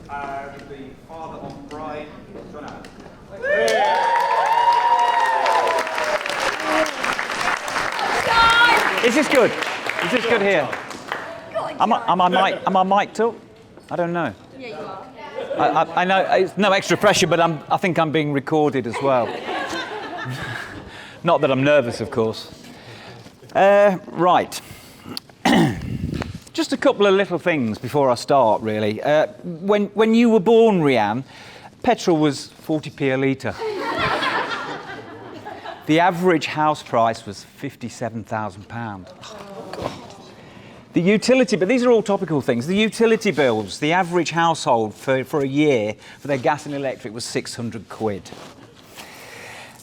the father of bride, John. Is this good? Is this good here? Am I mic'd up? I don't know. Yeah, you are. I know it's no extra pressure, but I think I'm being recorded as well. Not that I'm nervous, of course. Right. Just a couple of little things before I start, really. When you were born, Rhianne, petrol was 40p a litre. The average house price was £57,000. Oh, God. The utility, but these are all topical things. The utility bills, the average household for a year for their gas and electric was 600 quid.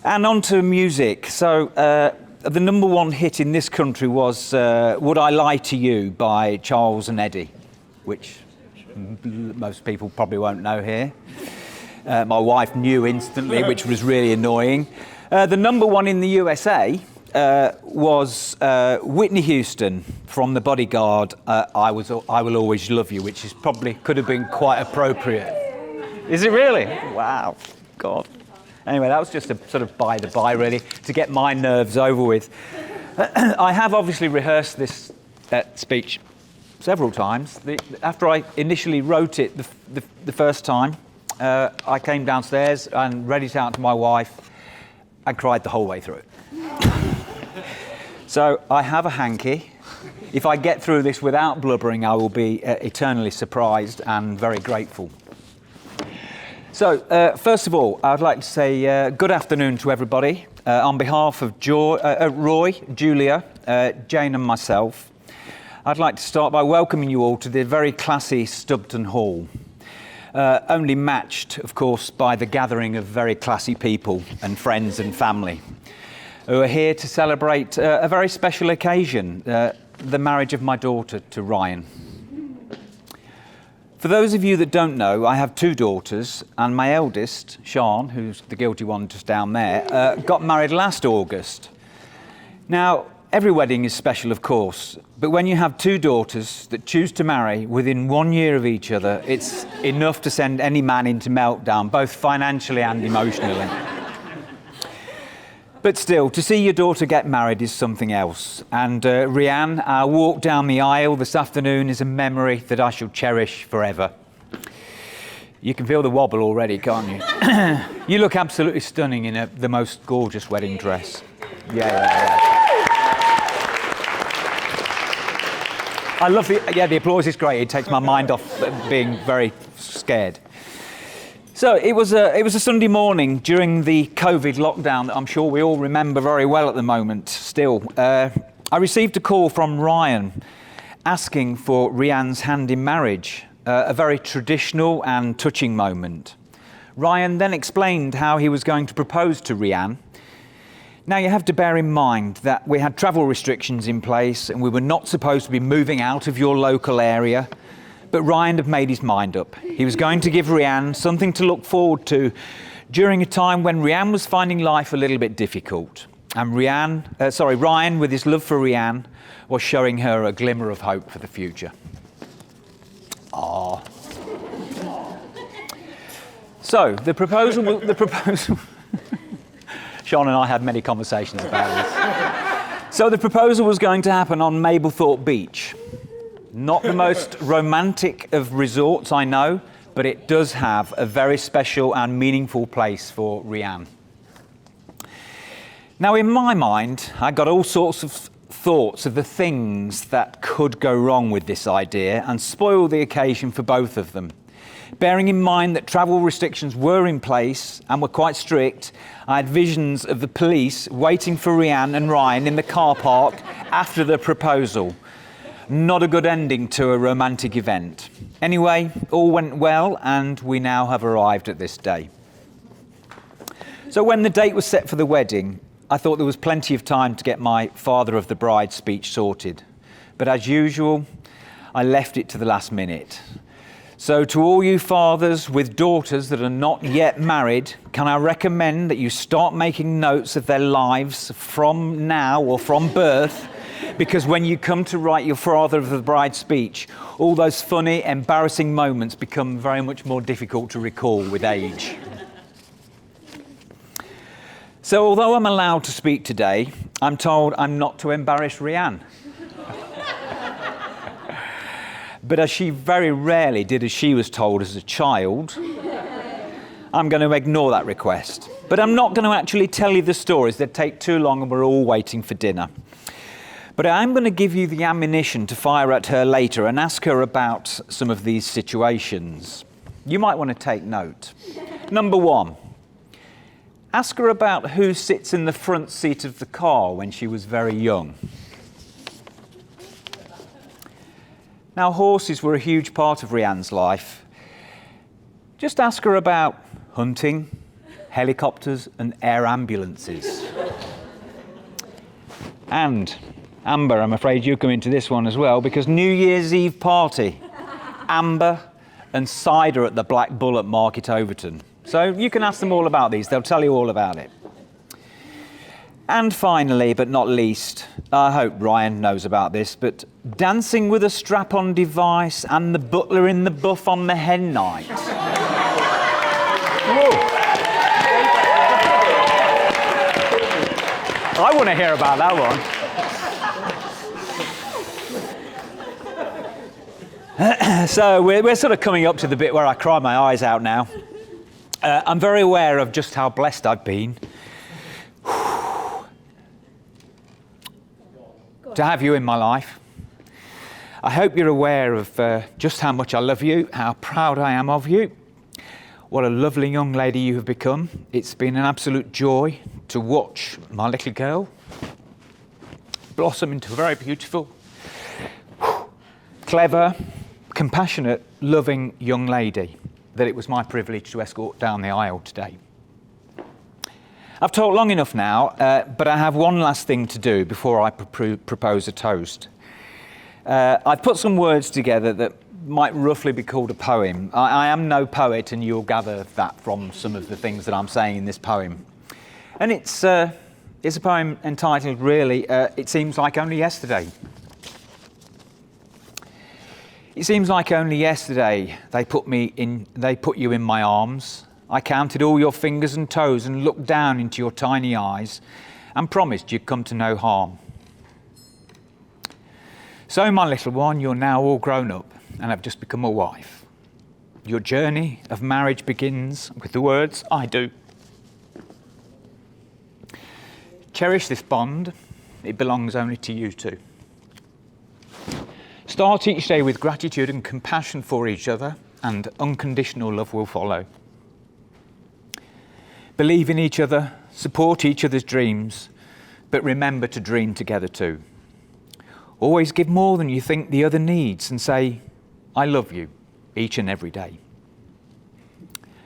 And on to music. So the number one hit in this country was Would I Lie to You by Charles and Eddie, which most people probably won't know here. My wife knew instantly, which was really annoying. The number one in the USA was Whitney Houston from The Bodyguard, I Will Always Love You, which is probably could have been quite appropriate. Is it really? Wow, God. Anyway, that was just a sort of by the by, really, to get my nerves over with. I have obviously rehearsed that speech several times. After I initially wrote it the first time, I came downstairs and read it out to my wife and cried the whole way through it. So I have a hanky. If I get through this without blubbering, I will be eternally surprised and very grateful. So, first of all, I'd like to say good afternoon to everybody. On behalf of Roy, Julia, Jane and myself, I'd like to start by welcoming you all to the very classy Stubton Hall. Only matched, of course, by the gathering of very classy people and friends and family who are here to celebrate a very special occasion, the marriage of my daughter to Rhianne. For those of you that don't know, I have two daughters, and my eldest, Sian, who's the guilty one just down there, got married last August. Now, every wedding is special, of course, but when you have two daughters that choose to marry within 1 year of each other, it's enough to send any man into meltdown, both financially and emotionally. But still, to see your daughter get married is something else. And Rhianne, our walk down the aisle this afternoon is a memory that I shall cherish forever. You can feel the wobble already, can't you? You look absolutely stunning in the most gorgeous wedding dress. Yeah. I love the applause is great. It takes my mind off being very scared. So it was a Sunday morning during the COVID lockdown that I'm sure we all remember very well at the moment still. I received a call from Ryan asking for Rhianne's hand in marriage, a very traditional and touching moment. Ryan then explained how he was going to propose to Rhianne. Now you have to bear in mind that we had travel restrictions in place and we were not supposed to be moving out of your local area. But Ryan had made his mind up. He was going to give Rhianne something to look forward to during a time when Rhianne was finding life a little bit difficult. And Ryan, with his love for Rhianne, was showing her a glimmer of hope for the future. Ah. So the proposal. Sean and I had many conversations about this. So the proposal was going to happen on Mablethorpe Beach. Not the most romantic of resorts, I know, but it does have a very special and meaningful place for Rhianne. Now, in my mind, I got all sorts of thoughts of the things that could go wrong with this idea and spoil the occasion for both of them. Bearing in mind that travel restrictions were in place and were quite strict, I had visions of the police waiting for Rhianne and Ryan in the car park after the proposal. Not a good ending to a romantic event. Anyway, all went well and we now have arrived at this day. So when the date was set for the wedding, I thought there was plenty of time to get my father of the bride speech sorted. But as usual, I left it to the last minute. So to all you fathers with daughters that are not yet married, can I recommend that you start making notes of their lives from now or from birth Because when you come to write your father of the bride speech, all those funny, embarrassing moments become very much more difficult to recall with age. So although I'm allowed to speak today, I'm told I'm not to embarrass Rhianne. But as she very rarely did as she was told as a child, I'm going to ignore that request. But I'm not going to actually tell you the stories. They'd take too long and we're all waiting for dinner. But I'm going to give you the ammunition to fire at her later and ask her about some of these situations. You might want to take note. Number one, ask her about who sits in the front seat of the car when she was very young. Now, horses were a huge part of Rhianne's life. Just ask her about hunting, helicopters and air ambulances. And Amber, I'm afraid you come into this one as well, because New Year's Eve party, Amber and cider at the Black Bull at Market Overton. So you can ask them all about these, they'll tell you all about it. And finally, but not least, I hope Ryan knows about this, but dancing with a strap-on device and the butler in the buff on the hen night. Whoa. I want to hear about that one. So we're sort of coming up to the bit where I cry my eyes out now. I'm very aware of just how blessed I've been to have you in my life. I hope you're aware of just how much I love you, how proud I am of you, what a lovely young lady you have become. It's been an absolute joy to watch my little girl blossom into a very beautiful, clever, compassionate, loving young lady that it was my privilege to escort down the aisle today. I've talked long enough now, but I have one last thing to do before I propose a toast. I've put some words together that might roughly be called a poem. I am no poet, and you'll gather that from some of the things that I'm saying in this poem. And it's a poem entitled, really, It Seems Like Only Yesterday. It seems like only yesterday they put you in my arms. I counted all your fingers and toes and looked down into your tiny eyes and promised you'd come to no harm. So, my little one, you're now all grown up and have just become a wife. Your journey of marriage begins with the words, I do. Cherish this bond. It belongs only to you two. Start each day with gratitude and compassion for each other, and unconditional love will follow. Believe in each other, support each other's dreams, but remember to dream together too. Always give more than you think the other needs and say, I love you, each and every day.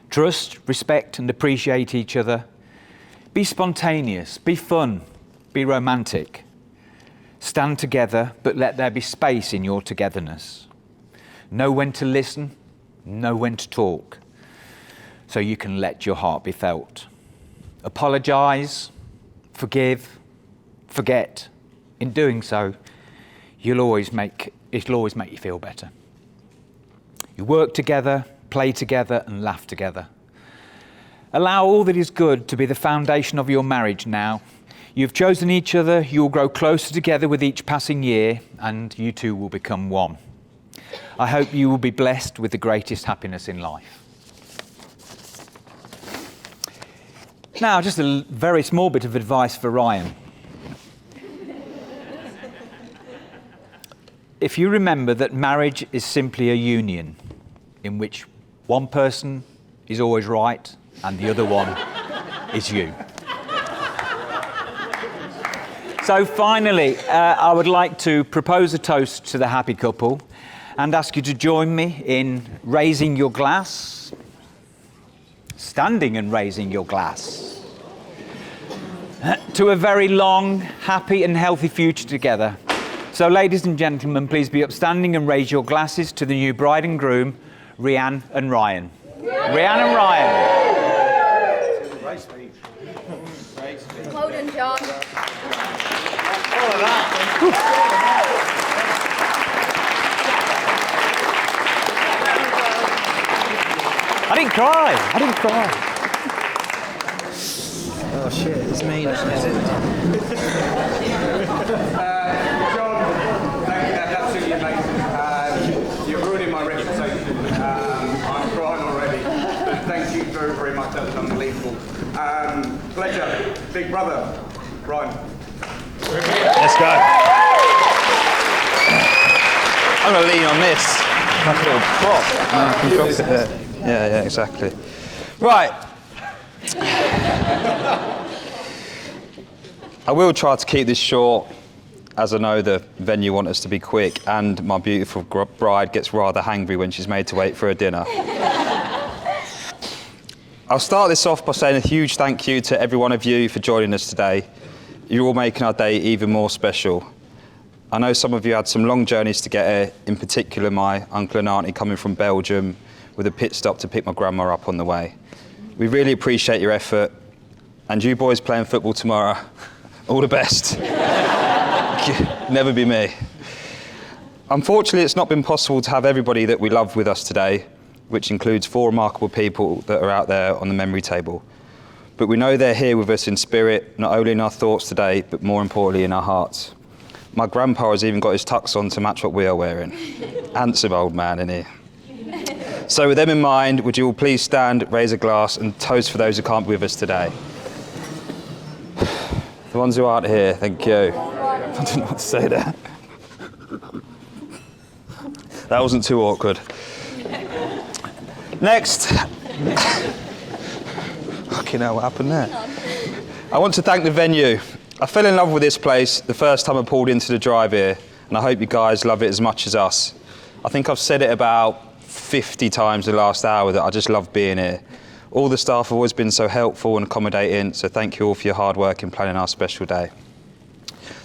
Trust, respect and appreciate each other. Be spontaneous, be fun, be romantic. Stand together, but let there be space in your togetherness. Know when to listen, know when to talk, so you can let your heart be felt. Apologise, forgive, forget. In doing so, it'll always make you feel better. You work together, play together and laugh together. Allow all that is good to be the foundation of your marriage now. You've chosen each other, you'll grow closer together with each passing year, and you two will become one. I hope you will be blessed with the greatest happiness in life. Now, just a very small bit of advice for Ryan. If you remember that marriage is simply a union in which one person is always right and the other one is you. So finally, I would like to propose a toast to the happy couple and ask you to join me in raising your glass, standing and raising your glass, to a very long, happy and healthy future together. So ladies and gentlemen, please be upstanding and raise your glasses to the new bride and groom, Rhianne and Ryan. Rhianne and Ryan. Great speech. Great speech. Well done, John. All of that. I didn't cry. Oh shit, it's me now, is it? John, thank you, that's absolutely amazing. You're ruining my reputation. I'm crying already. But thank you very, very much, that was unbelievable. Pleasure, big brother, Rhianne. Let's go. I'm going to lean on this. Like a little prop. You can drop it there. Yeah, exactly. Right. I will try to keep this short, as I know the venue want us to be quick, and my beautiful bride gets rather hangry when she's made to wait for her dinner. I'll start this off by saying a huge thank you to every one of you for joining us today. You're all making our day even more special. I know some of you had some long journeys to get here, in particular my uncle and auntie coming from Belgium with a pit stop to pick my grandma up on the way. We really appreciate your effort, and you boys playing football tomorrow, all the best. Never be me. Unfortunately, it's not been possible to have everybody that we love with us today, which includes 4 remarkable people that are out there on the memory table. But we know they're here with us in spirit, not only in our thoughts today, but more importantly in our hearts. My grandpa has even got his tux on to match what we are wearing. Handsome old man, isn't he? So with them in mind, would you all please stand, raise a glass and toast for those who can't be with us today. The ones who aren't here, thank you. I didn't know what to say there. That wasn't too awkward. Next. Fucking hell, what happened there? I want to thank the venue. I fell in love with this place the first time I pulled into the drive here, and I hope you guys love it as much as us. I think I've said it about 50 times in the last hour that I just love being here. All the staff have always been so helpful and accommodating, so thank you all for your hard work in planning our special day.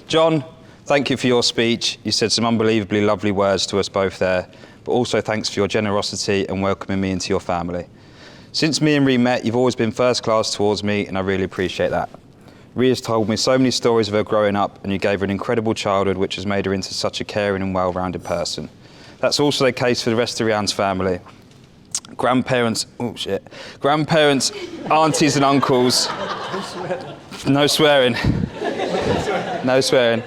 John, thank you for your speech. You said some unbelievably lovely words to us both there, but also thanks for your generosity and welcoming me into your family. Since me and Rhi met, you've always been first class towards me, and I really appreciate that. Rhi has told me so many stories of her growing up, and you gave her an incredible childhood which has made her into such a caring and well-rounded person. That's also the case for the rest of Rhianne's family. Grandparents, aunties and uncles. No swearing. No swearing.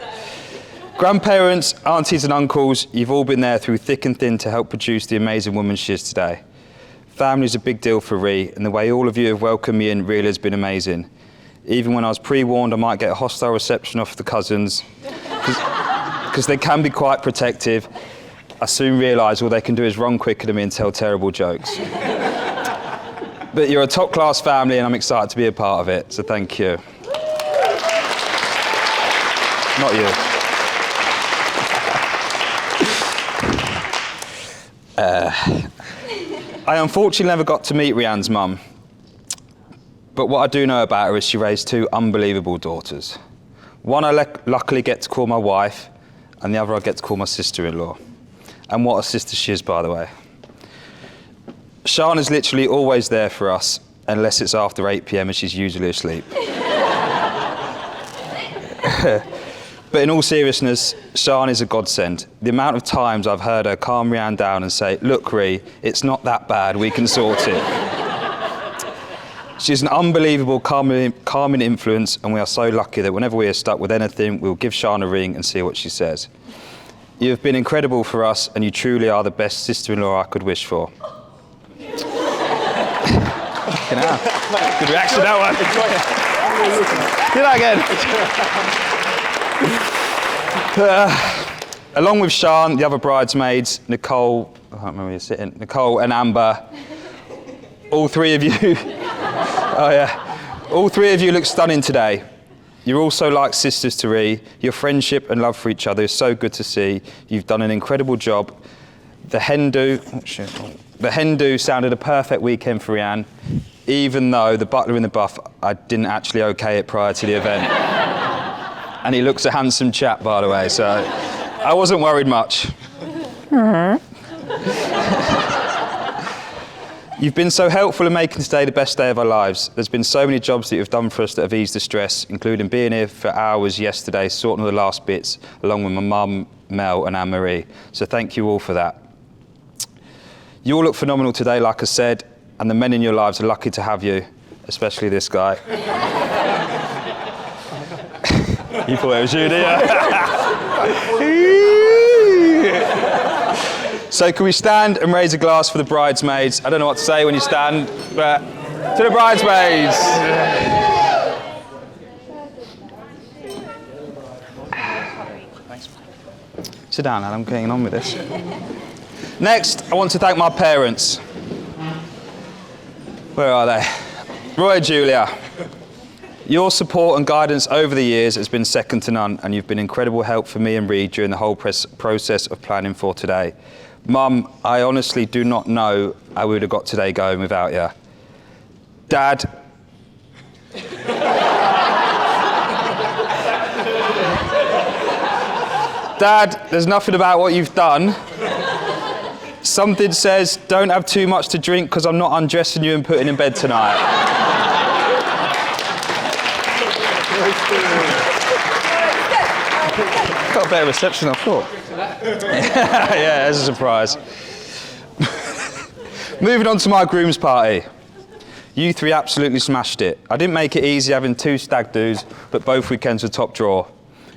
Grandparents, aunties and uncles, you've all been there through thick and thin to help produce the amazing woman she is today. Family's a big deal for Rhi, and the way all of you have welcomed me in really has been amazing. Even when I was pre-warned I might get a hostile reception off the cousins, because they can be quite protective, I soon realised all they can do is run quicker than me and tell terrible jokes. But you're a top-class family and I'm excited to be a part of it, so thank you. Not you. I unfortunately never got to meet Rhianne's mum. But what I do know about her is she raised 2 unbelievable daughters. One I luckily get to call my wife, and the other I get to call my sister-in-law. And what a sister she is, by the way. Sian is literally always there for us, unless it's after 8 p.m. and she's usually asleep. But in all seriousness, Sian is a godsend. The amount of times I've heard her calm Rhianne down and say, "Look, Rhi, it's not that bad, we can sort it." She's an unbelievable calming influence, and we are so lucky that whenever we are stuck with anything, we'll give Sian a ring and see what she says. You have been incredible for us, and you truly are the best sister-in-law I could wish for. Fucking hell. Good reaction, that one. Do that again. Along with Sian, the other bridesmaids, Nicole, I can't remember where you're sitting, Nicole and Amber, all 3 of you, oh yeah, all 3 of you look stunning today. You're also like sisters to Rhi. Your friendship and love for each other is so good to see. You've done an incredible job. The hen do sounded a perfect weekend for Rhianne, even though the butler in the buff, I didn't actually okay it prior to the event. And he looks a handsome chap, by the way, so I wasn't worried much. You've been so helpful in making today the best day of our lives. There's been so many jobs that you've done for us that have eased the stress, including being here for hours yesterday, sorting all the last bits, along with my mum, Mel and Anne-Marie. So thank you all for that. You all look phenomenal today, like I said, and the men in your lives are lucky to have you, especially this guy. You thought it was you, didn't you? So can we stand and raise a glass for the bridesmaids? I don't know what to say when you stand, but to the bridesmaids. Sit down, Alan, I'm getting on with this. Next, I want to thank my parents. Where are they? Roy and Julia. Your support and guidance over the years has been second to none, and you've been incredible help for me and Reed during the whole process of planning for today. Mum, I honestly do not know how we would have got today going without you. Dad. Dad, there's nothing about what you've done. Something says, don't have too much to drink because I'm not undressing you and putting in bed tonight. Got a better reception, I thought. Yeah, as a surprise. Moving on to my groom's party. You three absolutely smashed it. I didn't make it easy having 2 stag do's, but both weekends were top draw.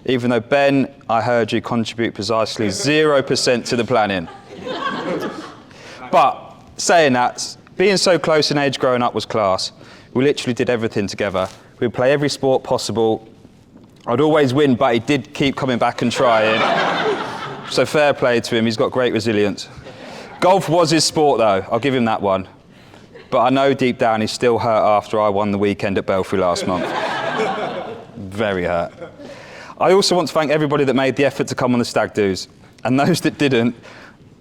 Even though Ben, I heard you contribute precisely 0% to the planning. But saying that, being so close in age growing up was class. We literally did everything together. We'd play every sport possible. I'd always win, but he did keep coming back and trying. So fair play to him, he's got great resilience. Golf was his sport though, I'll give him that one. But I know deep down he's still hurt after I won the weekend at Belfry last month. Very hurt. I also want to thank everybody that made the effort to come on the stag do's. And those that didn't,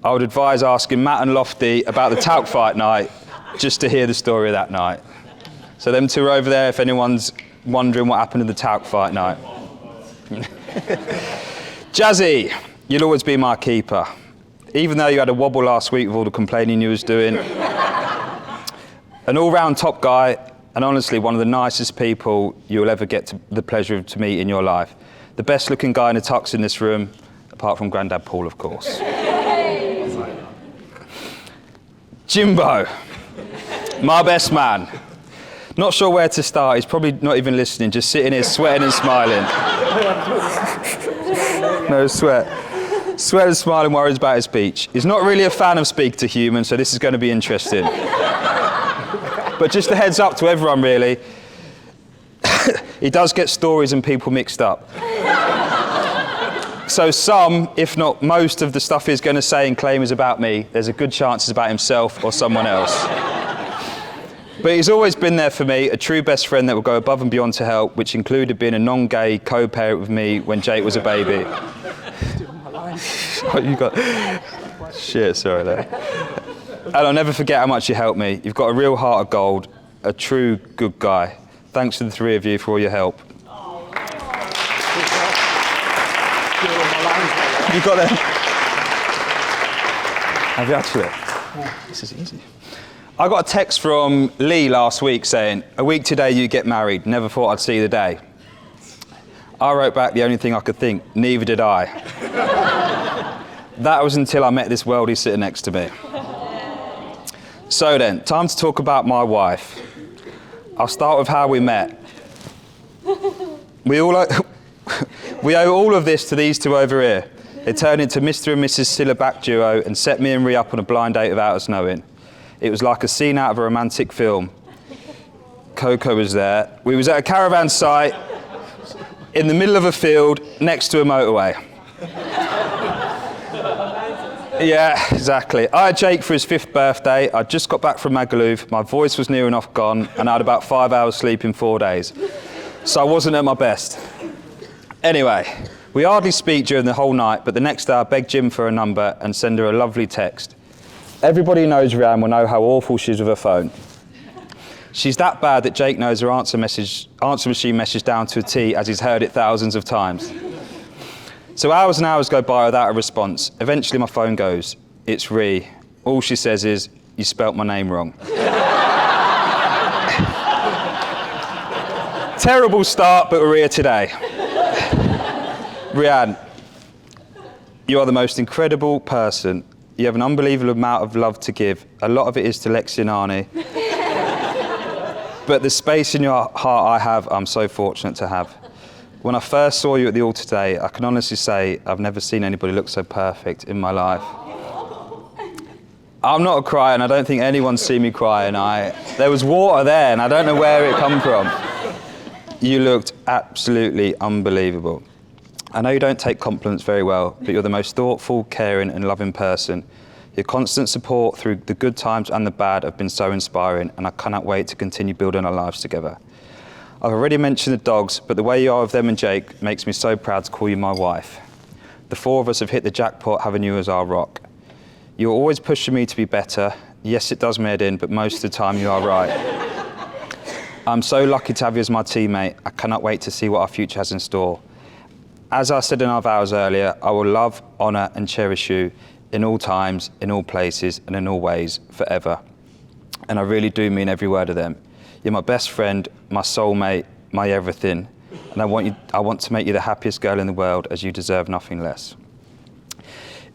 I would advise asking Matt and Lofty about the talc fight night, just to hear the story of that night. So them two are over there if anyone's wondering what happened in the talc fight night. Jazzy, you'll always be my keeper. Even though you had a wobble last week with all the complaining you was doing. An all-round top guy, and honestly one of the nicest people you'll ever get the pleasure to meet in your life. The best looking guy in a tux in this room, apart from Grandad Paul, of course. Jimbo, my best man. Not sure where to start, he's probably not even listening, just sitting here sweating and smiling. No sweat. Sweat and smiling, worries about his speech. He's not really a fan of speaking to humans, so this is going to be interesting. But just a heads up to everyone, really. He does get stories and people mixed up. So some, if not most, of the stuff he's going to say and claim is about me, there's a good chance it's about himself or someone else. But he's always been there for me, a true best friend that will go above and beyond to help, which included being a non-gay co-parent with me when Jake was a baby. Oh, you got... Shit, sorry there. And I'll never forget how much you helped me. You've got a real heart of gold, a true good guy. Thanks to the three of you for all your help. You got them? Have you actually? This is easy. I got a text from Lee last week saying, "A week today you get married. Never thought I'd see the day." I wrote back the only thing I could think, neither did I. That was until I met this worldie sitting next to me. So then, time to talk about my wife. I'll start with how we met. We owe all of this to these two over here. They turned into Mr. and Mrs. Silla-back duo and set me and Rhi up on a blind date without us knowing. It was like a scene out of a romantic film. Coco was there. We was at a caravan site in the middle of a field next to a motorway. Yeah, exactly. I had Jake for his 5th birthday. I'd just got back from Magaluf. My voice was near enough gone, and I had about 5 hours sleep in 4 days. So I wasn't at my best. Anyway, we hardly speak during the whole night, but the next day I begged Jim for a number and send her a lovely text. Everybody who knows Rhianne will know how awful she is with her phone. She's that bad that Jake knows her answer machine message down to a T, as he's heard it thousands of times. So hours and hours go by without a response. Eventually my phone goes. It's Rhi. All she says is, you spelt my name wrong. Terrible start, but we're here today. Rhianne, you are the most incredible person. You have an unbelievable amount of love to give. A lot of it is to Lexi and Arnie. But the space in your heart I'm so fortunate to have. When I first saw you at the altar today, I can honestly say I've never seen anybody look so perfect in my life. I'm not a crier, and I don't think anyone's seen me cry, and there was water there, and I don't know where it come from. You looked absolutely unbelievable. I know you don't take compliments very well, but you're the most thoughtful, caring and loving person. Your constant support through the good times and the bad have been so inspiring, and I cannot wait to continue building our lives together. I've already mentioned the dogs, but the way you are with them and Jake makes me so proud to call you my wife. The four of us have hit the jackpot having you as our rock. You're always pushing me to be better. Yes, it does me head in, but most of the time you are right. I'm so lucky to have you as my teammate. I cannot wait to see what our future has in store. As I said in our vows earlier, I will love, honour and cherish you in all times, in all places and in all ways, forever. And I really do mean every word of them. You're my best friend, my soulmate, my everything. And I want to make you the happiest girl in the world, as you deserve nothing less.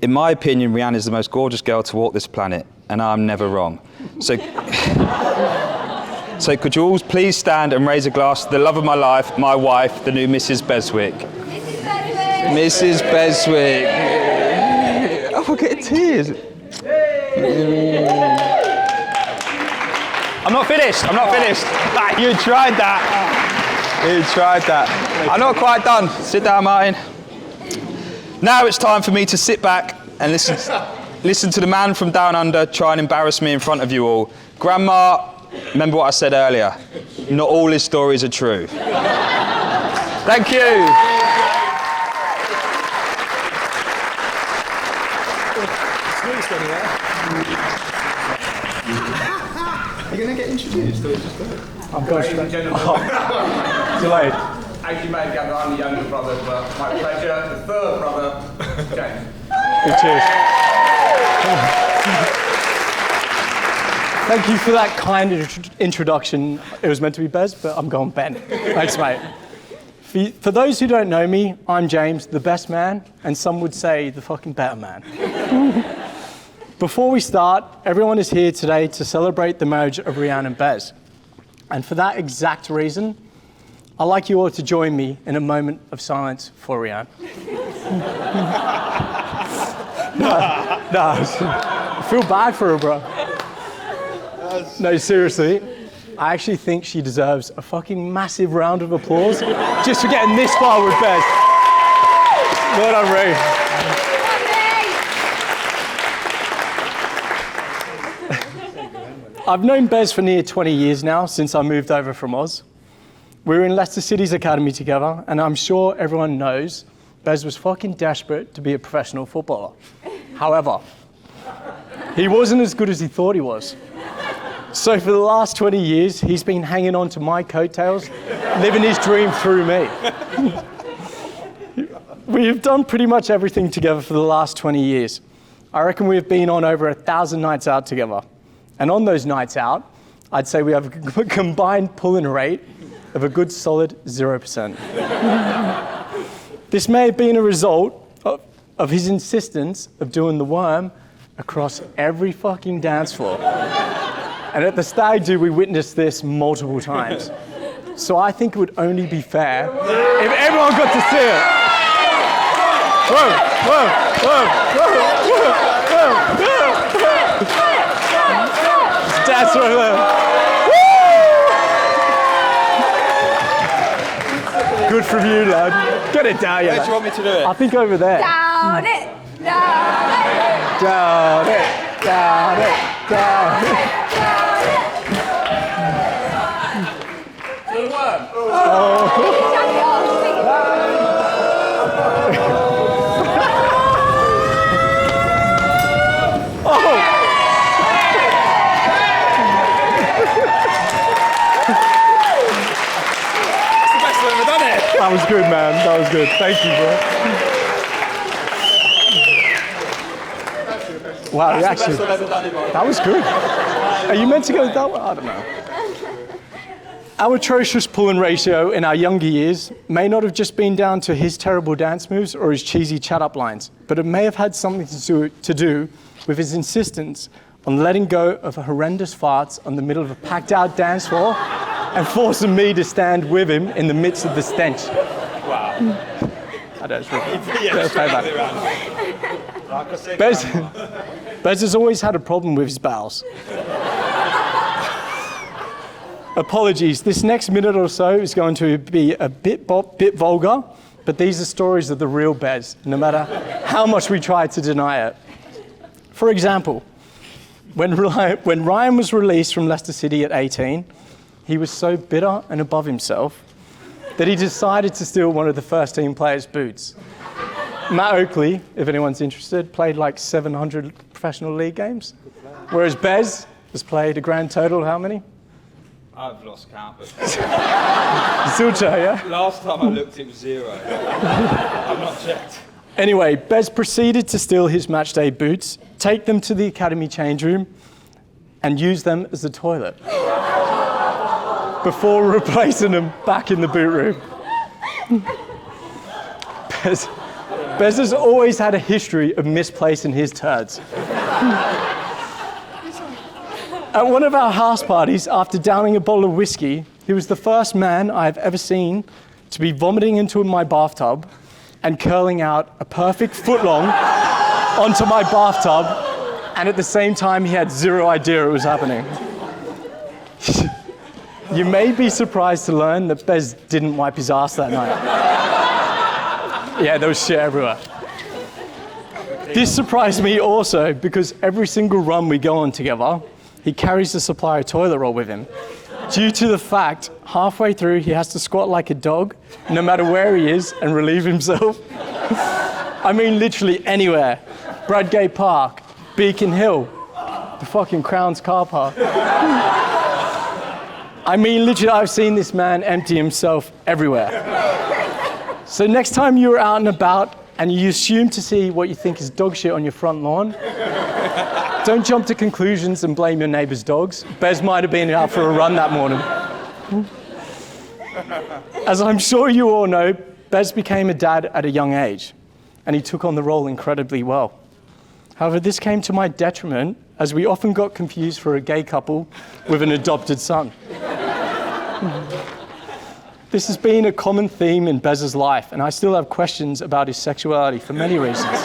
In my opinion, Rhianne is the most gorgeous girl to walk this planet, and I'm never wrong. So could you all please stand and raise a glass to the love of my life, my wife, the new Mrs. Beswick. Mrs. Beswick. Oh, I'm getting tears. I'm not finished. You tried that. I'm not quite done. Sit down, Martin. Now it's time for me to sit back and listen to the man from down under try and embarrass me in front of you all. Grandma, remember what I said earlier. Not all his stories are true. Thank you. You're going to get introduced? I'm going straight. Delayed. As you may gather, I'm the younger brother, but my pleasure, the third brother, James. Good, cheers. Thank you for that kind introduction. It was meant to be Bez, but I'm going Ben. Thanks, mate. For those who don't know me, I'm James, the best man, and some would say the fucking better man. Before we start, everyone is here today to celebrate the marriage of Rhianne and Bez. And for that exact reason, I'd like you all to join me in a moment of silence for Rhianne. No, I feel bad for her, bro. No, seriously. I actually think she deserves a fucking massive round of applause just for getting this far with Bez. Well done, Ray. I've known Bez for near 20 years now, since I moved over from Oz. We were in Leicester City's academy together, and I'm sure everyone knows Bez was fucking desperate to be a professional footballer. However, he wasn't as good as he thought he was. So for the last 20 years, he's been hanging on to my coattails, living his dream through me. We've done pretty much everything together for the last 20 years. I reckon we've been on over 1,000 nights out together. And on those nights out, I'd say we have a combined pulling rate of a good solid 0%. This may have been a result of his insistence of doing the worm across every fucking dance floor. And at the stag do, we witnessed this multiple times. So I think it would only be fair if everyone got to see it. Whoa, whoa, whoa, whoa, whoa, whoa, whoa. That's right there. Woo! Good from you, lad. Get it down, yeah. Where do you want me to do it? I think over there. Down it, down it, Down it, down it, down it. That was good, man. That was good. Thank you, bro. Wow, you actually, that was good. Are you meant to go that way? I don't know. Our atrocious pulling ratio in our younger years may not have just been down to his terrible dance moves or his cheesy chat-up lines, but it may have had something to do with his insistence on letting go of horrendous farts on the middle of a packed-out dance floor and forcing me to stand with him in the midst of the stench. Wow. I don't Bez has always had a problem with his bowels. Apologies, this next minute or so is going to be a bit vulgar, but these are stories of the real Bez, no matter how much we try to deny it. For example, when Ryan was released from Leicester City at 18, he was so bitter and above himself that he decided to steal one of the first team players' boots. Matt Oakley, if anyone's interested, played like 700 professional league games, whereas Bez has played a grand total, how many? I've lost count, but Zilcha, yeah? last time I looked it was 0. I've not checked. Anyway, Bez proceeded to steal his matchday boots, take them to the academy change room, and use them as a toilet before replacing them back in the boot room. Bez has always had a history of misplacing his turds. At one of our house parties, after downing a bottle of whiskey, he was the first man I have ever seen to be vomiting into my bathtub and curling out a perfect footlong onto my bathtub, and at the same time, he had zero idea it was happening. You may be surprised to learn that Bez didn't wipe his ass that night. Yeah, there was shit everywhere. This surprised me also because every single run we go on together, he carries a supply of toilet roll with him. Due to the fact, halfway through, he has to squat like a dog, no matter where he is, and relieve himself. I mean, literally anywhere. Bradgate Park, Beacon Hill, the fucking Crown's car park. I mean, literally, I've seen this man empty himself everywhere. So next time you're out and about and you assume to see what you think is dog shit on your front lawn, don't jump to conclusions and blame your neighbour's dogs. Bez might have been out for a run that morning. As I'm sure you all know, Bez became a dad at a young age, and he took on the role incredibly well. However, this came to my detriment, as we often got confused for a gay couple with an adopted son. This has been a common theme in Bez's life, and I still have questions about his sexuality for many reasons.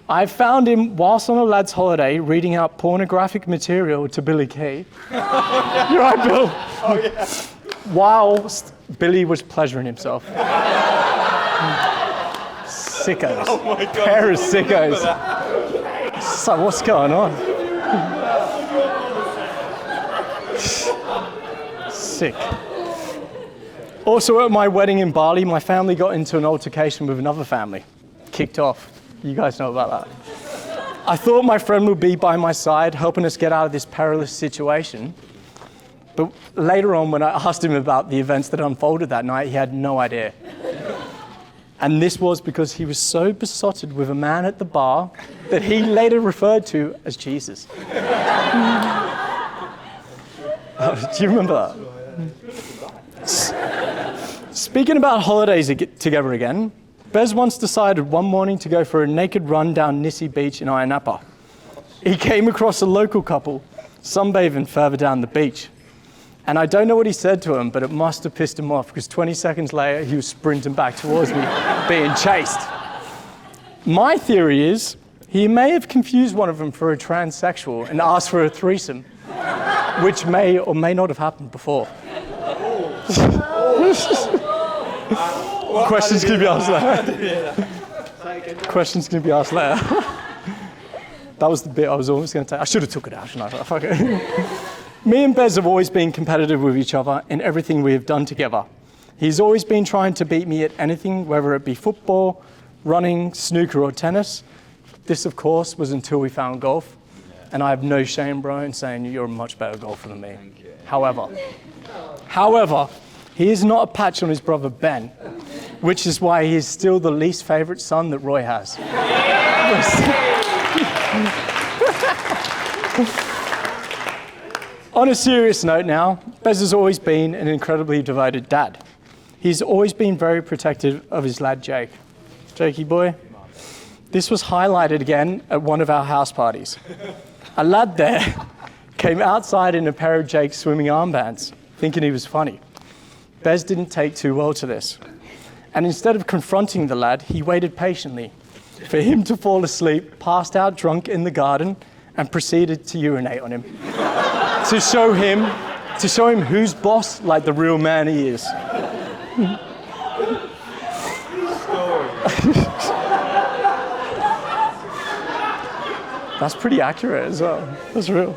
I found him whilst on a lad's holiday reading out pornographic material to Billy Kay. You're right, Bill. Oh, yeah. Whilst Billy was pleasuring himself. Sickos. Oh my God. Pair of sickos. So what's going on? Sick. Also at my wedding in Bali, my family got into an altercation with another family. Kicked off. You guys know about that. I thought my friend would be by my side, helping us get out of this perilous situation. But later on, when I asked him about the events that unfolded that night, he had no idea. And this was because he was so besotted with a man at the bar that he later referred to as Jesus. Do you remember that? Speaking about holidays together again, Bez once decided one morning to go for a naked run down Nissi Beach in Ayia Napa. He came across a local couple sunbathing further down the beach. And I don't know what he said to him, but it must have pissed him off because 20 seconds later, he was sprinting back towards me, being chased. My theory is he may have confused one of them for a transsexual and asked for a threesome, which may or may not have happened before. Questions can be asked later. Questions can be asked later. That was the bit I was always going to take. I should have took it out, shouldn't I? Fuck it. Me and Bez have always been competitive with each other in everything we have done together. He's always been trying to beat me at anything, whether it be football, running, snooker, or tennis. This, of course, was until we found golf. And I have no shame, bro, in saying you're a much better golfer than me. However, he is not a patch on his brother Ben, which is why he is still the least favourite son that Roy has. On a serious note now, Bez has always been an incredibly devoted dad. He's always been very protective of his lad Jake. Jakey boy. This was highlighted again at one of our house parties. A lad there came outside in a pair of Jake's swimming armbands, thinking he was funny. Bez didn't take too well to this. And instead of confronting the lad, he waited patiently for him to fall asleep, passed out drunk in the garden, and proceeded to urinate on him. to show him who's boss like the real man he is. That's pretty accurate as well. That's real.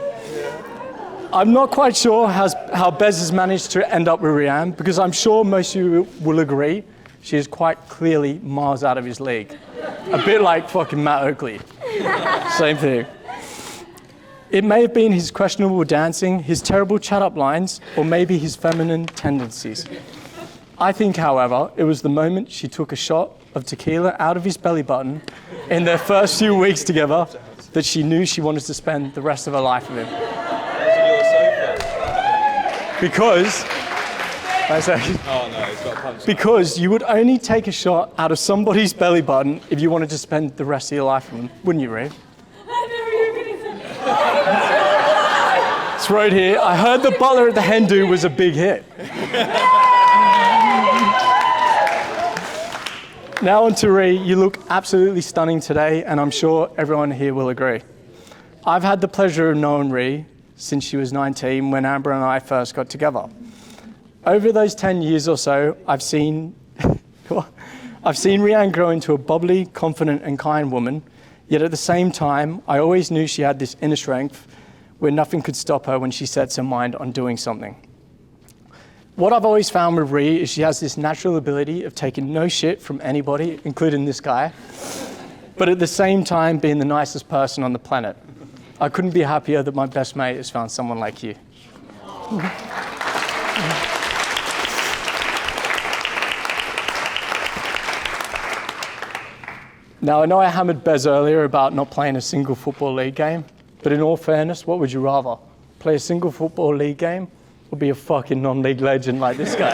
I'm not quite sure how Bez has managed to end up with Rhianne, because I'm sure most of you will agree she is quite clearly miles out of his league. A bit like fucking Matt Oakley. Same thing. It may have been his questionable dancing, his terrible chat-up lines, or maybe his feminine tendencies. I think, however, it was the moment she took a shot of tequila out of his belly button in their first few weeks together that she knew she wanted to spend the rest of her life with him. Because you would only take a shot out of somebody's belly button if you wanted to spend the rest of your life with them, wouldn't you, Ray? It's right here. I heard The Butler at the Hen Do was a big hit. Now on to Ree. You look absolutely stunning today, and I'm sure everyone here will agree. I've had the pleasure of knowing Ree since she was 19 when Amber and I first got together. Over those 10 years or so, I've seen Rhianne grow into a bubbly, confident and kind woman, yet at the same time, I always knew she had this inner strength where nothing could stop her when she sets her mind on doing something. What I've always found with Rhea is she has this natural ability of taking no shit from anybody, including this guy, but at the same time being the nicest person on the planet. I couldn't be happier that my best mate has found someone like you. Now, I know I hammered Bez earlier about not playing a single football league game, but in all fairness, what would you rather? Play a single football league game or be a fucking non-league legend like this guy?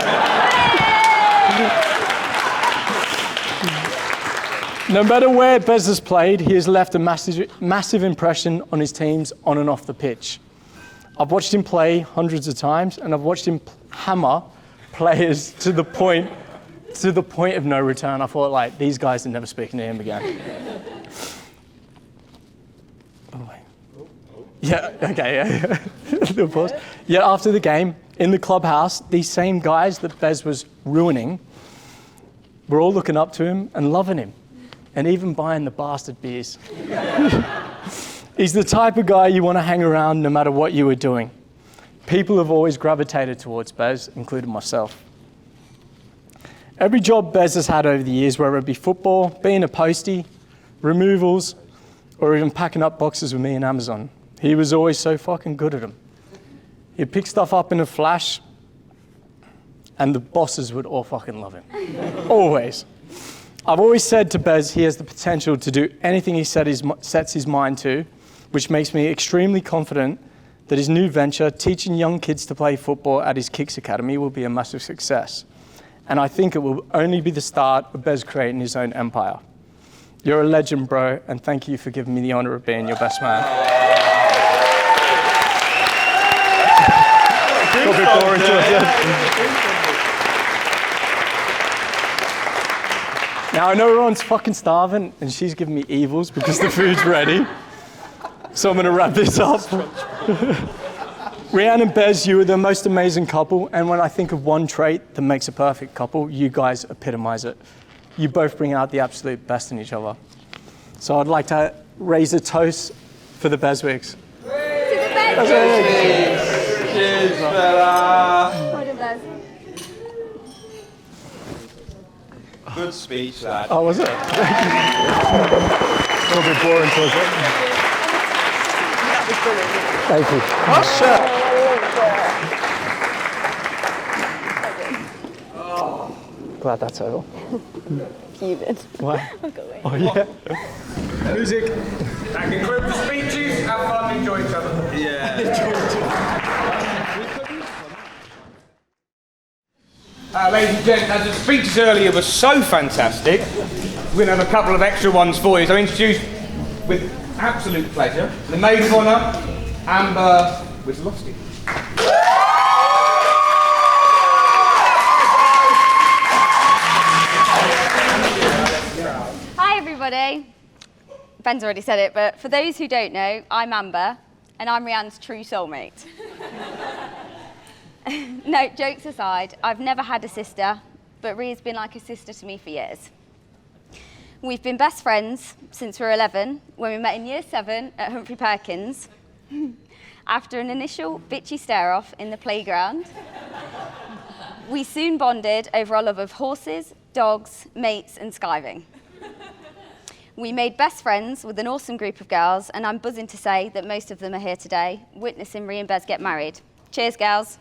No matter where Bez has played, he has left a massive impression on his teams on and off the pitch. I've watched him play hundreds of times, and I've watched him hammer players to the point of no return. I thought, like, these guys are never speaking to him again. Yeah, okay, yeah. Little pause. Yet after the game, in the clubhouse, these same guys that Bez was ruining were all looking up to him and loving him, and even buying the bastard beers. He's the type of guy you want to hang around no matter what you were doing. People have always gravitated towards Bez, including myself. Every job Bez has had over the years, whether it be football, being a postie, removals, or even packing up boxes with me in Amazon, he was always so fucking good at them. He'd pick stuff up in a flash, and the bosses would all fucking love him. Always. I've always said to Bez he has the potential to do anything he sets his mind to, which makes me extremely confident that his new venture, teaching young kids to play football at his Kicks Academy, will be a massive success. And I think it will only be the start of Bez creating his own empire. You're a legend, bro, and thank you for giving me the honor of being your best man. Now, I know everyone's fucking starving, and she's giving me evils because the food's ready. So I'm going to wrap this up. Rhianne and Bez, you are the most amazing couple, and when I think of one trait that makes a perfect couple, you guys epitomize it. You both bring out the absolute best in each other. So I'd like to raise a toast for the Beswigs. To the Beswigs! Cheers, fella! Well done, Bez. Good speech, lad. Oh, was it? A little bit boring, was it? Thank you. Oh, shit! Glad that's over. Cuban. What? I've got away. Oh, yeah. Music. That concludes the speeches. Have fun, enjoy each other. Ladies and gents, as the speeches earlier were so fantastic, we're going to have a couple of extra ones for you. So I introduce with absolute pleasure the maid of honour, Amber Wisłowski. Hi, everybody. Ben's already said it, but for those who don't know, I'm Amber, and I'm Rhianne's true soulmate. No, jokes aside, I've never had a sister, but Rhia's been like a sister to me for years. We've been best friends since we were 11, when we met in year 7 at Humphrey Perkins, after an initial bitchy stare-off in the playground. We soon bonded over our love of horses, dogs, mates, and skiving. We made best friends with an awesome group of girls, and I'm buzzing to say that most of them are here today, witnessing Rhi and Bez get married. Cheers, girls.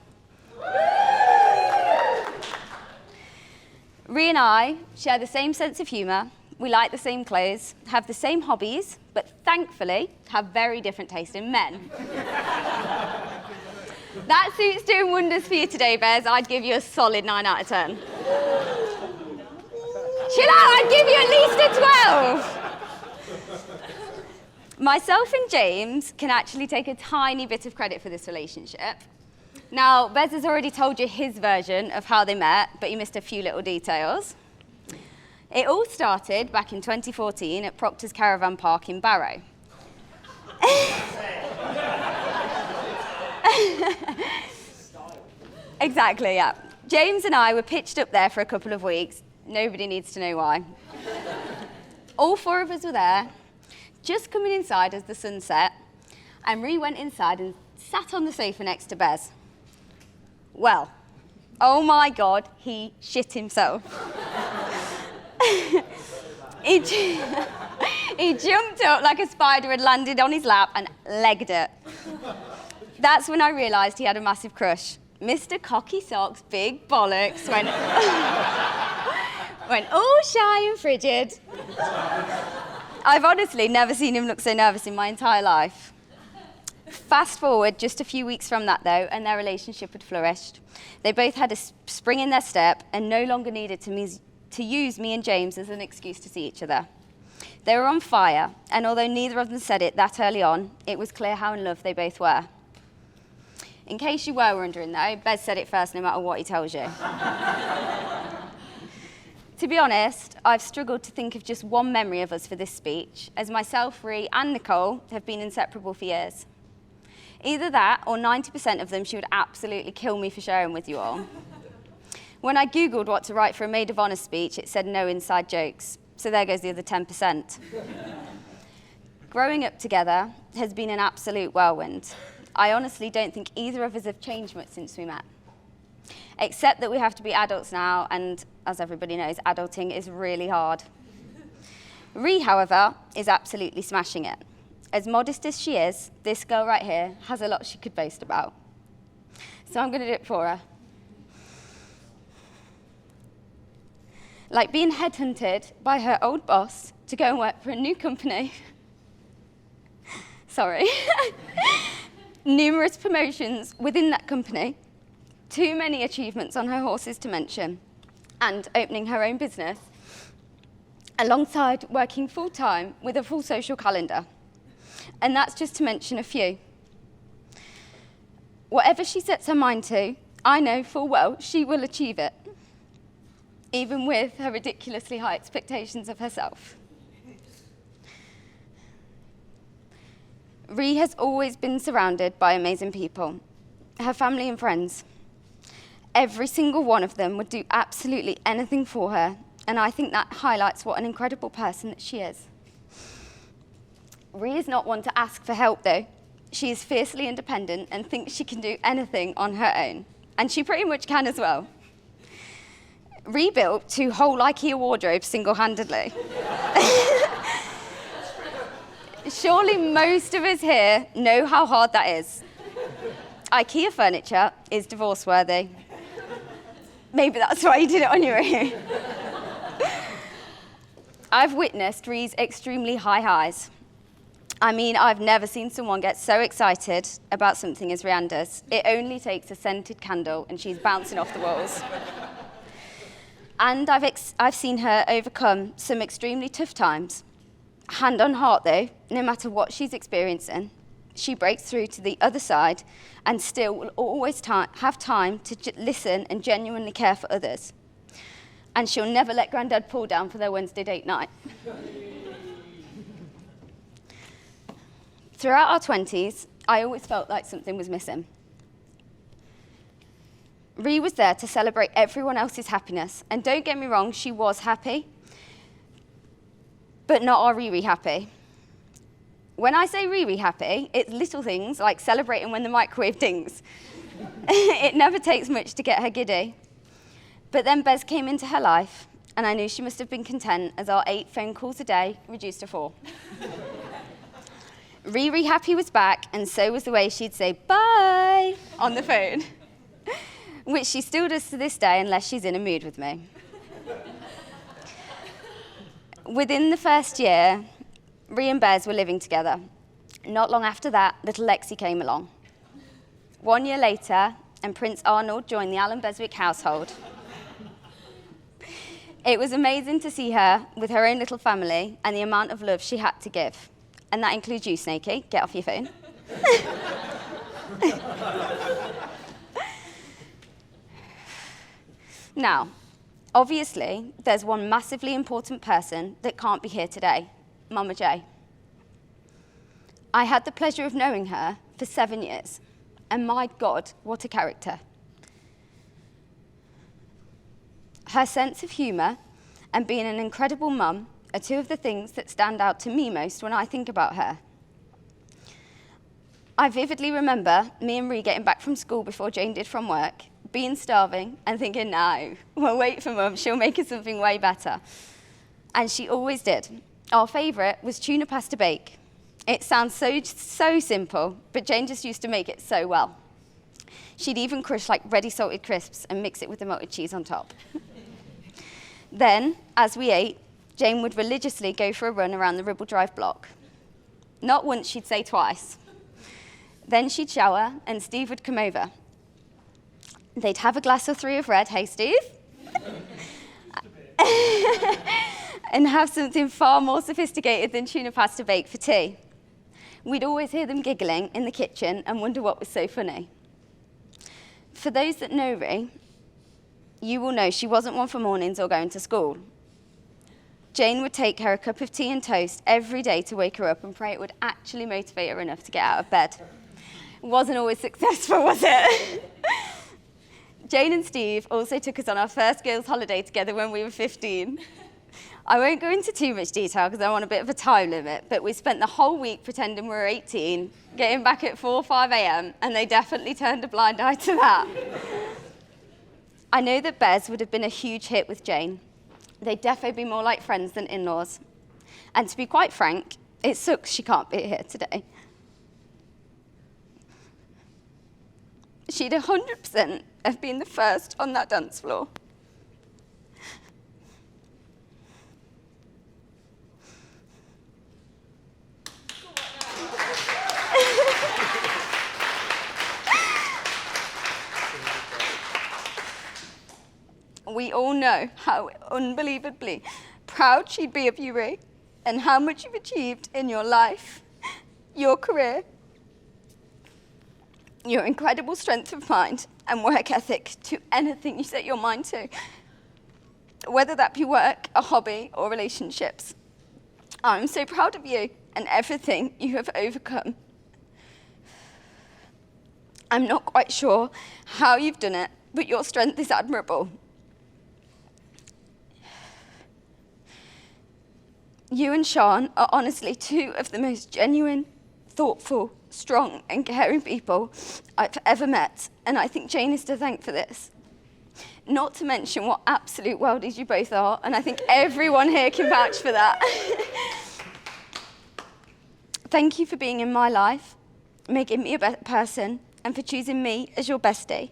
Rhi and I share the same sense of humour, we like the same clothes, have the same hobbies, but thankfully have very different taste in men. That suit's doing wonders for you today, Bez. I'd give you a solid 9 out of 10. Chill out, I'd give you at least a 12. Myself and James can actually take a tiny bit of credit for this relationship. Now, Bez has already told you his version of how they met, but you missed a few little details. It all started back in 2014 at Proctor's Caravan Park in Barrow. Exactly, yeah. James and I were pitched up there for a couple of weeks. Nobody needs to know why. All 4 of us were there, just coming inside as the sun set, and Rhi went inside and sat on the sofa next to Bez. Well, oh my God, he shit himself. He jumped up like a spider had landed on his lap and legged it. That's when I realised he had a massive crush. Mr. Cocky Socks, big bollocks, went all shy and frigid. I've honestly never seen him look so nervous in my entire life. Fast forward just a few weeks from that, though, and their relationship had flourished. They both had a spring in their step and no longer needed to use me and James as an excuse to see each other. They were on fire, and although neither of them said it that early on, it was clear how in love they both were. In case you were wondering, though, Bez said it first no matter what he tells you. To be honest, I've struggled to think of just one memory of us for this speech, as myself, Rhi, and Nicole have been inseparable for years. Either that, or 90% of them she would absolutely kill me for sharing with you all. When I Googled what to write for a maid of honour speech, it said no inside jokes. So there goes the other 10%. Growing up together has been an absolute whirlwind. I honestly don't think either of us have changed much since we met. Except that we have to be adults now, and as everybody knows, adulting is really hard. Rhi, however, is absolutely smashing it. As modest as she is, this girl right here has a lot she could boast about. So I'm going to do it for her. Like being headhunted by her old boss to go and work for a new company. Sorry. Numerous promotions within that company. Too many achievements on her horses to mention. And opening her own business. Alongside working full-time with a full social calendar. And that's just to mention a few. Whatever she sets her mind to, I know full well she will achieve it. Even with her ridiculously high expectations of herself. Rhi has always been surrounded by amazing people, her family and friends. Every single one of them would do absolutely anything for her, and I think that highlights what an incredible person that she is. Rhi is not one to ask for help, though. She is fiercely independent and thinks she can do anything on her own, and she pretty much can as well. Rhi built 2 whole IKEA wardrobes single-handedly. Surely most of us here know how hard that is. IKEA furniture is divorce-worthy. Maybe that's why you did it on your own. I've witnessed Rhi's extremely high highs. I mean, I've never seen someone get so excited about something as Rhianne does. It only takes a scented candle and she's bouncing off the walls. And I've seen her overcome some extremely tough times. Hand on heart though, no matter what she's experiencing, she breaks through to the other side and still will always have time to listen and genuinely care for others. And she'll never let Grandad pull down for their Wednesday date night. Throughout our 20s, I always felt like something was missing. Rhi was there to celebrate everyone else's happiness. And don't get me wrong, she was happy, but not our Rhi happy. When I say Rhi happy, it's little things like celebrating when the microwave dings. It never takes much to get her giddy. But then Bez came into her life, and I knew she must have been content as our 8 phone calls a day reduced to 4. Rhi happy was back, and so was the way she'd say bye on the phone, which she still does to this day unless she's in a mood with me. Within the first year, Rhi and Bez were living together. Not long after that, little Lexi came along. 1 year later, and Prince Arnold joined the Alan Beswick household. It was amazing to see her with her own little family and the amount of love she had to give. And that includes you, Snakey. Get off your phone. Now, obviously, there's one massively important person that can't be here today, Mama J. I had the pleasure of knowing her for 7 years, and my God, what a character. Her sense of humour and being an incredible mum are 2 of the things that stand out to me most when I think about her. I vividly remember me and Rhi getting back from school before Jane did from work, being starving and thinking, no, we'll wait for Mum, she'll make us something way better. And she always did. Our favourite was tuna pasta bake. It sounds so simple, but Jane just used to make it so well. She'd even crush like ready salted crisps and mix it with the melted cheese on top. Then, as we ate, Jane would religiously go for a run around the Ribble Drive block. Not once, she'd say twice. Then she'd shower, and Steve would come over. They'd have a glass or 3 of red, hey Steve? And have something far more sophisticated than tuna pasta bake for tea. We'd always hear them giggling in the kitchen and wonder what was so funny. For those that know Rhi, you will know she wasn't one for mornings or going to school. Jane would take her a cup of tea and toast every day to wake her up and pray it would actually motivate her enough to get out of bed. It wasn't always successful, was it? Jane and Steve also took us on our first girls' holiday together when we were 15. I won't go into too much detail because I'm on a bit of a time limit, but we spent the whole week pretending we were 18, getting back at 4 or 5 a.m, and they definitely turned a blind eye to that. I know that Bez would have been a huge hit with Jane. They'd defo be more like friends than in-laws. And to be quite frank, it sucks she can't be here today. She'd 100% have been the first on that dance floor. We all know how unbelievably proud she'd be of you, Rhi, and how much you've achieved in your life, your career, your incredible strength of mind and work ethic to anything you set your mind to, whether that be work, a hobby, or relationships. I'm so proud of you and everything you have overcome. I'm not quite sure how you've done it, but your strength is admirable. You and Sean are honestly 2 of the most genuine, thoughtful, strong and caring people I've ever met, and I think Jane is to thank for this. Not to mention what absolute worldies you both are, and I think everyone here can vouch for that. Thank you for being in my life, making me a better person, and for choosing me as your bestie.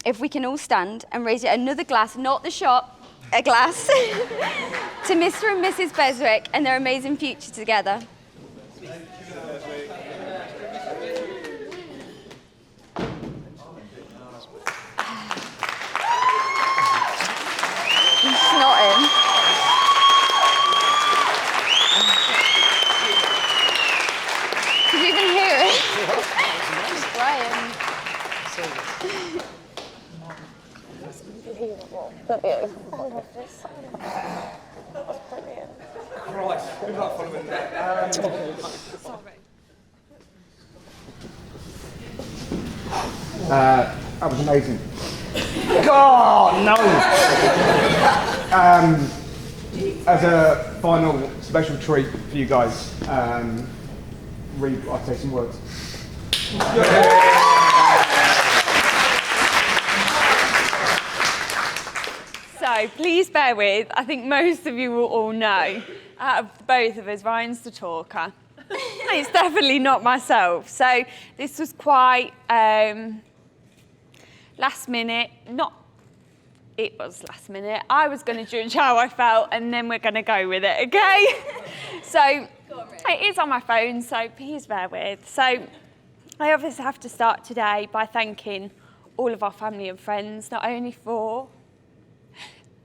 If we can all stand and raise yet another glass, not the shot, a glass, to Mr. and Mrs. Beswick and their amazing future together. Ryan. Christ, good luck following that. That was amazing. God, no! As a final special treat for you guys, I'll say some words. So please bear with. I think most of you will all know, out of both of us, Ryan's the talker. It's definitely not myself. So this was quite last minute. It was last minute. I was going to judge how I felt, and then we're going to go with it, okay? So it is on my phone, so please bear with. So I obviously have to start today by thanking all of our family and friends, not only for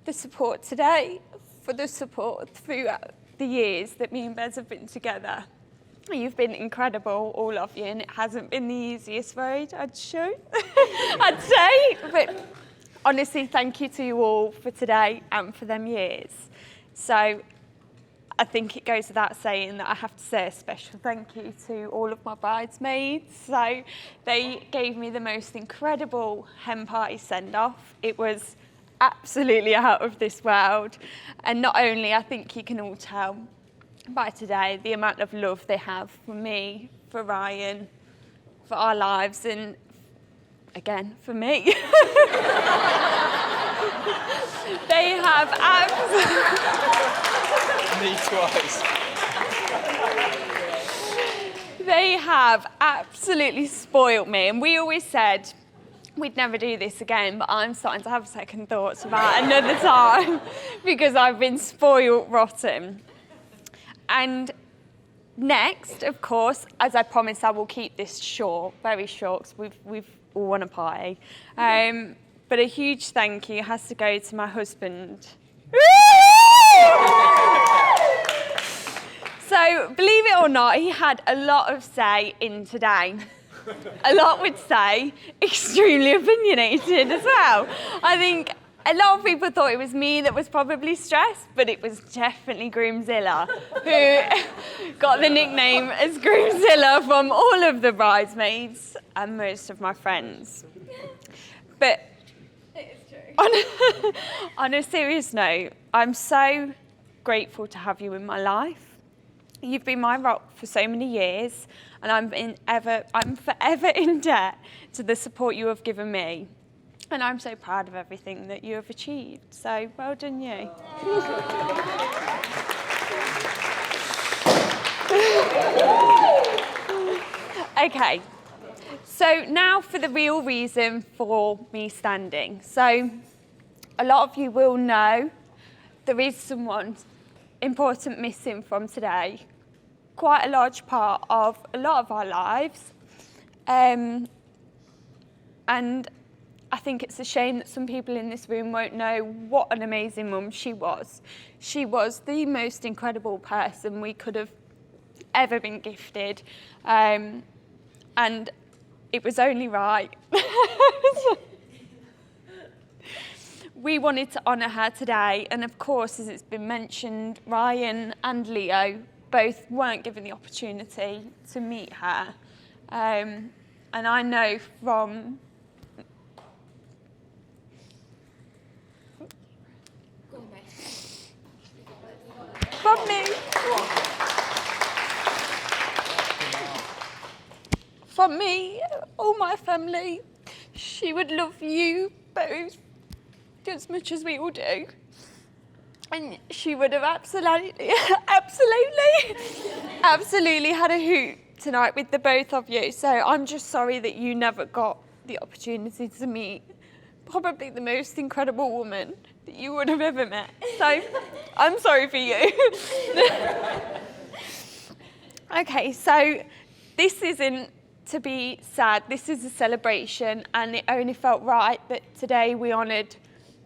the support today, for the support throughout the years that me and Bez have been together. You've been incredible, all of you, and it hasn't been the easiest road, I'd say. But honestly, thank you to you all for today and for them years. So I think it goes without saying that I have to say a special thank you to all of my bridesmaids. So they gave me the most incredible hen party send-off. It was absolutely out of this world. And not only, I think you can all tell by today the amount of love they have for me, for Ryan, for our lives, and again, for me. They have Me twice. They have absolutely spoilt me, and we always said we'd never do this again, but I'm starting to have second thoughts about another time because I've been spoilt rotten. And next, of course, as I promised, I will keep this short, very short, because we've all won a party. But a huge thank you has to go to my husband. So, believe it or not, he had a lot of say in today. A lot would say extremely opinionated as well. I think a lot of people thought it was me that was probably stressed, but it was definitely Groomzilla, who got the nickname as Groomzilla from all of the bridesmaids and most of my friends. But on a serious note, I'm so grateful to have you in my life. You've been my rock for so many years, and I'm forever in debt to the support you have given me. And I'm so proud of everything that you have achieved. So well done, you. Okay, so now for the real reason for me standing. So a lot of you will know there is someone important missing from today. Quite a large part of a lot of our lives. And I think it's a shame that some people in this room won't know what an amazing mum she was. She was the most incredible person we could have ever been gifted. And it was only right. We wanted to honour her today, and of course, as it's been mentioned, Ryan and Leo both weren't given the opportunity to meet her. And I know from me, all my family, she would love you both as much as we all do. And she would have absolutely had a hoot tonight with the both of you. So I'm just sorry that you never got the opportunity to meet probably the most incredible woman that you would have ever met. So I'm sorry for you. Okay, so this isn't to be sad. This is a celebration, and it only felt right that today we honoured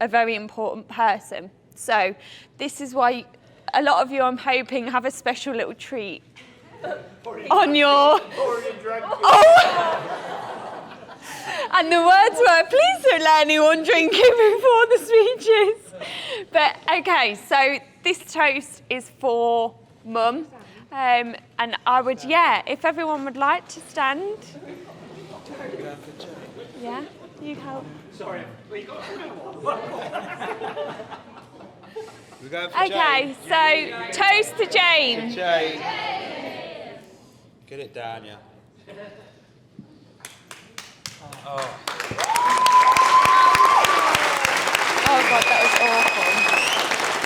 a very important person. So this is why a lot of you, I'm hoping, have a special little treat on your... Oh, And the words were, please don't let anyone drink it before the speeches. But okay, so this toast is for Mum. And I would, if everyone would like to stand. Yeah, you help. Sorry, we got Okay, so toast to Jane. Jane. Get it down, yeah. Oh God, that was awful.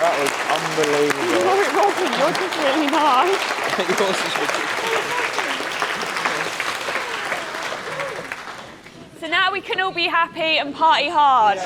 That was unbelievable. No, it wasn't. Yours was really nice. Yours is ridiculous. So now we can all be happy and party hard.